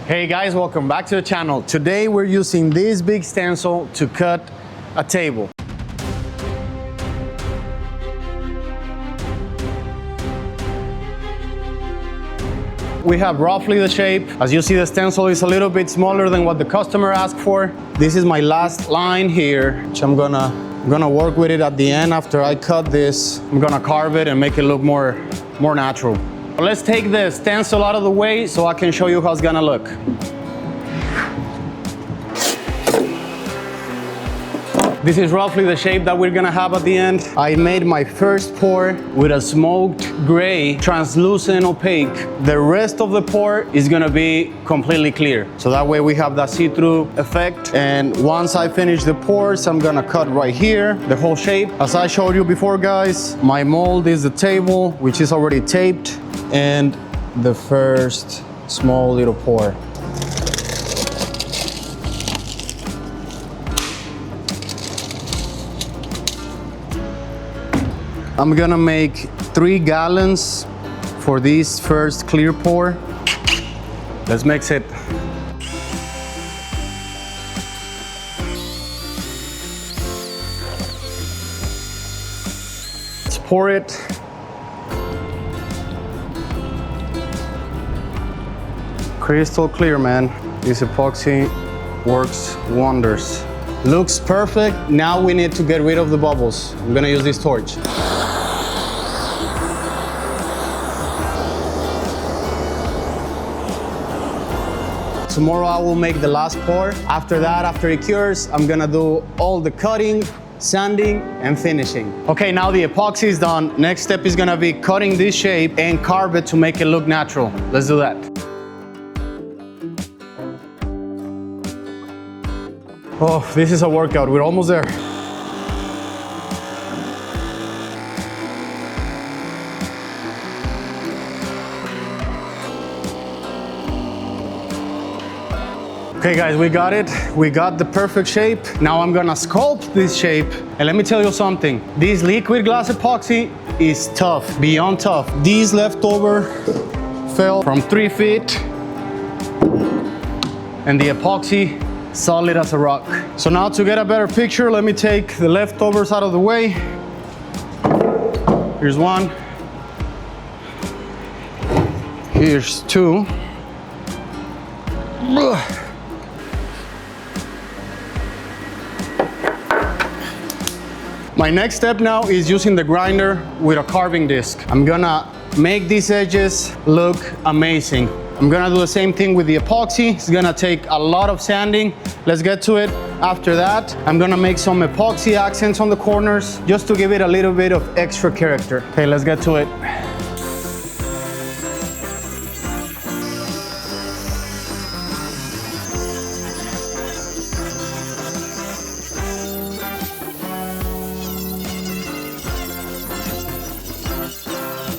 Hey guys, welcome back to the channel. Today we're using this big stencil to cut a table. We have roughly the shape. As you see, the stencil is a little bit smaller than what the customer asked for. This is my last line here, which I'm gonna work with it at the end. After I cut this, I'm gonna carve it and make it look more natural. Let's take the stencil out of the way so I can show you how it's gonna look. This is roughly the shape that we're gonna have at the end. I made my first pour with a smoked gray, translucent opaque. The rest of the pour is gonna be completely clear. So that way we have that see-through effect. And once I finish the pours, I'm gonna cut right here, the whole shape. As I showed you before, guys, my mold is the table, which is already taped, and the first small little pour. I'm gonna make 3 gallons for this first clear pour. Let's mix it. Let's pour it. Crystal clear, man. This epoxy works wonders. Looks perfect. Now we need to get rid of the bubbles. I'm gonna use this torch. Tomorrow I will make the last pour. After that, after it cures, I'm gonna do all the cutting, sanding, and finishing. Okay, now the epoxy is done. Next step is gonna be cutting this shape and carve it to make it look natural. Let's do that. Oh, this is a workout. We're almost there. Okay guys, we got it. We got the perfect shape. Now I'm gonna sculpt this shape. And let me tell you something. This liquid glass epoxy is tough, beyond tough. These leftover fell from 3 feet. And the epoxy, solid as a rock. So now to get a better picture, let me take the leftovers out of the way. Here's one. Here's 2. My next step now is using the grinder with a carving disc. I'm gonna make these edges look amazing. I'm gonna do the same thing with the epoxy. It's gonna take a lot of sanding. Let's get to it. After that, I'm gonna make some epoxy accents on the corners just to give it a little bit of extra character. Okay, let's get to it.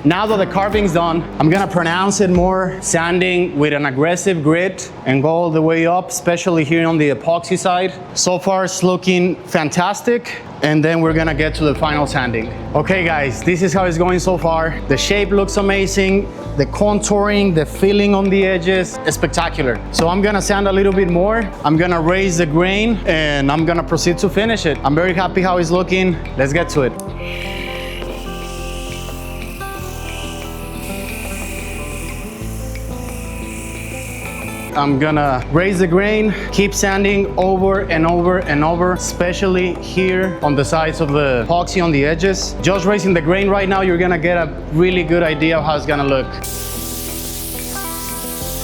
Now that the carving's done, I'm gonna pronounce it more, sanding with an aggressive grit and go all the way up, especially here on the epoxy side. So far it's looking fantastic, and then we're gonna get to the final sanding. Okay guys, this is how it's going so far. The shape looks amazing. The contouring, the filling on the edges is spectacular. So I'm gonna sand a little bit more. I'm gonna raise the grain and I'm gonna proceed to finish it. I'm very happy how it's looking. Let's get to it. I'm gonna raise the grain, keep sanding over and over and over, especially here on the sides of the epoxy on the edges. Just raising the grain right now, you're gonna get a really good idea of how it's gonna look.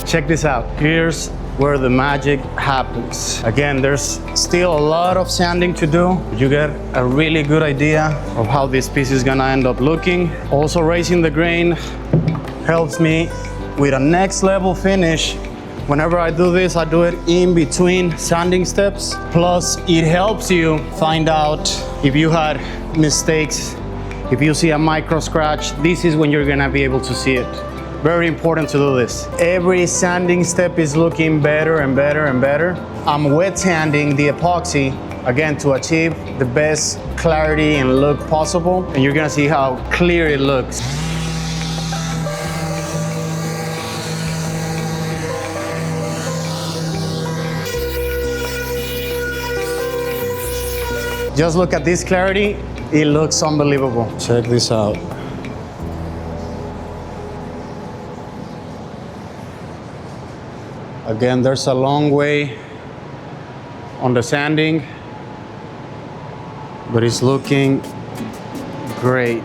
Check this out. Here's where the magic happens. Again, there's still a lot of sanding to do. You get a really good idea of how this piece is gonna end up looking. Also, raising the grain helps me with a next level finish. Whenever I do this, I do it in between sanding steps. Plus, it helps you find out if you had mistakes. If you see a micro scratch, this is when you're gonna be able to see it. Very important to do this. Every sanding step is looking better and better and better. I'm wet sanding the epoxy, again, to achieve the best clarity and look possible. And you're gonna see how clear it looks. Just look at this clarity. It looks unbelievable. Check this out. Again, there's a long way on the sanding, but it's looking great.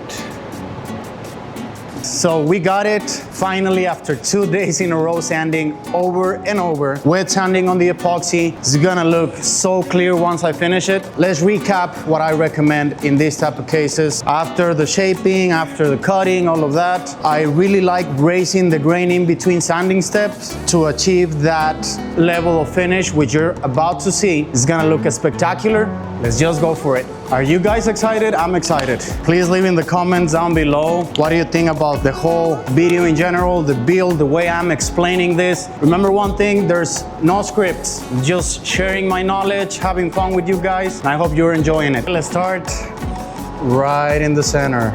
So we got it finally after 2 days in a row sanding over and over. Wet sanding on the epoxy. It's gonna look so clear once I finish it. Let's recap what I recommend in these type of cases. After the shaping, after the cutting, all of that, I really like raising the grain in between sanding steps to achieve that level of finish which you're about to see. It's gonna look spectacular. Let's just go for it. Are you guys excited? I'm excited. Please leave in the comments down below. What do you think about the whole video in general, the build, the way I'm explaining this? Remember one thing, there's no scripts. Just sharing my knowledge, having fun with you guys. I hope you're enjoying it. Let's start right in the center.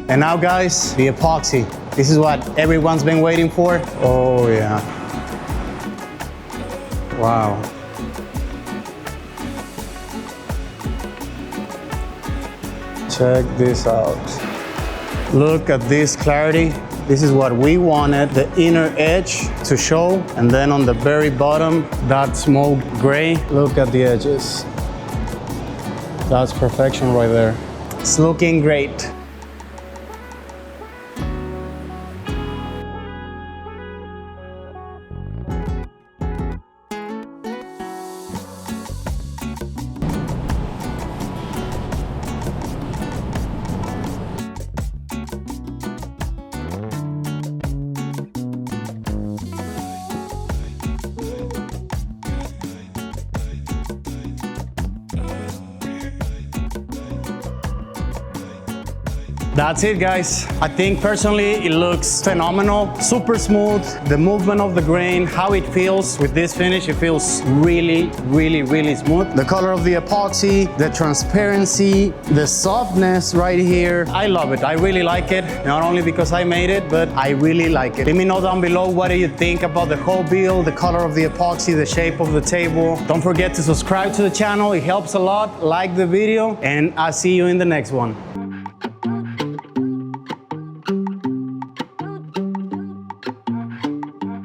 And now guys, the epoxy. This is what everyone's been waiting for. Oh yeah. Wow. Check this out. Look at this clarity. This is what we wanted, the inner edge to show. And then on the very bottom, that smoke gray. Look at the edges. That's perfection right there. It's looking great. That's it, guys. I think personally it looks phenomenal, super smooth. The movement of the grain, how it feels with this finish, it feels really, really, really smooth. The color of the epoxy, the transparency, the softness right here. I love it. I really like it. Not only because I made it, but I really like it. Let me know down below what do you think about the whole build, the color of the epoxy, the shape of the table. Don't forget to subscribe to the channel. It helps a lot. Like the video, and I'll see you in the next one.